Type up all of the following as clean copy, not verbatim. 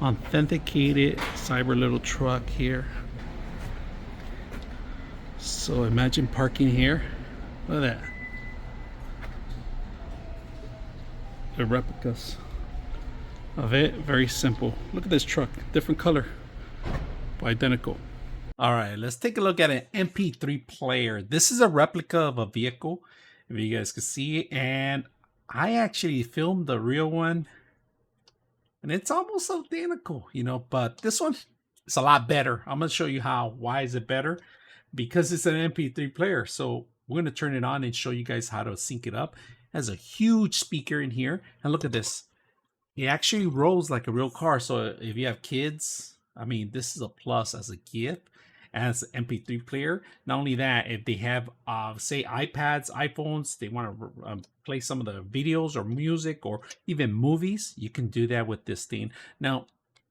authenticated cyber little truck here. So imagine parking here. Look at that. The replicas of it. Very simple. Look at this truck. Different color, but identical. All right, let's take a look at an MP3 player. This is a replica of a vehicle, if you guys can see it. And I actually filmed the real one, and it's almost identical, you know, but this one is a lot better. I'm going to show you how. Why is it better? Because it's an MP3 player. So we're going to turn it on and show you guys how to sync it up. It has a huge speaker in here. And look at this. It actually rolls like a real car. So if you have kids, I mean, this is a plus as a gift, as an MP3 player. Not only that, if they have, say, iPads, iPhones, they want to play some of the videos or music or even movies, you can do that with this thing. Now,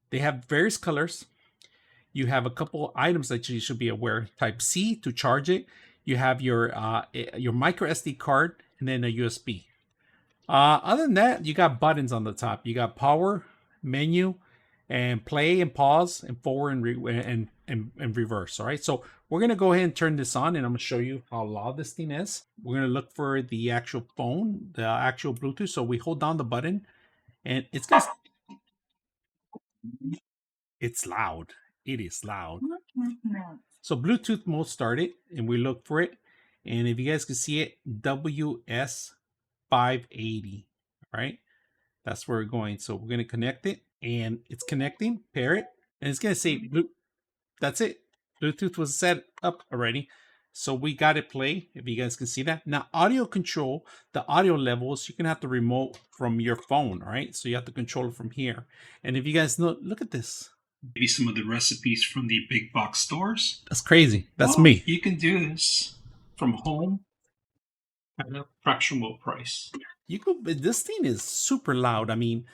they have various colors. You have a couple items that you should be aware. Type C to charge it. You have your micro SD card and then a USB. Other than that, you got buttons on the top. You got power, menu, and play and pause and forward and reverse. All right, so we're gonna go ahead and turn this on, and I'm gonna show you how loud this thing is. We're gonna look for the actual phone, the actual Bluetooth. So we hold down the button, and it's gonna. It's loud. It is loud. So Bluetooth mode started, and we look for it, and if you guys can see it, WS580. All right, that's where we're going. So we're gonna connect it, and it's connecting. Pair it, and it's gonna say that's it. Bluetooth was set up already, so we got it play. If you guys can see that. Now, audio control, the audio levels, you can have the remote from your phone. All right, so you have to control it from here. And if you guys know, look at this. Maybe some of the recipes from the big box stores. That's crazy. That's me. You can do this from home at a fractional price. You could. This thing is super loud. I mean,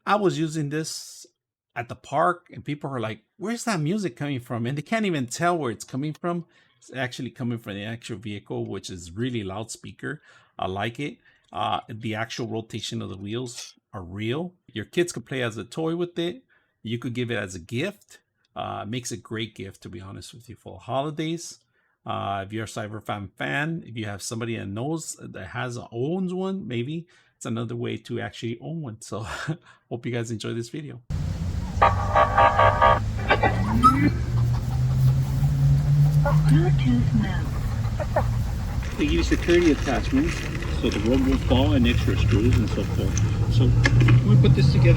I was using this at the park, and people are like, "Where's that music coming from?" And they can't even tell where it's coming from. It's actually coming from the actual vehicle, which is really loudspeaker. I like it. The actual rotation of the wheels are real. Your kids could play as a toy with it. You could give it as a gift. Makes a great gift, to be honest with you, for holidays. If you're a Cyberfan fan, if you have somebody that knows that owns one, maybe it's another way to actually own one. So hope you guys enjoy this video. They give you security attachments, so the rope will fall, and extra screws and so forth. So we put this together.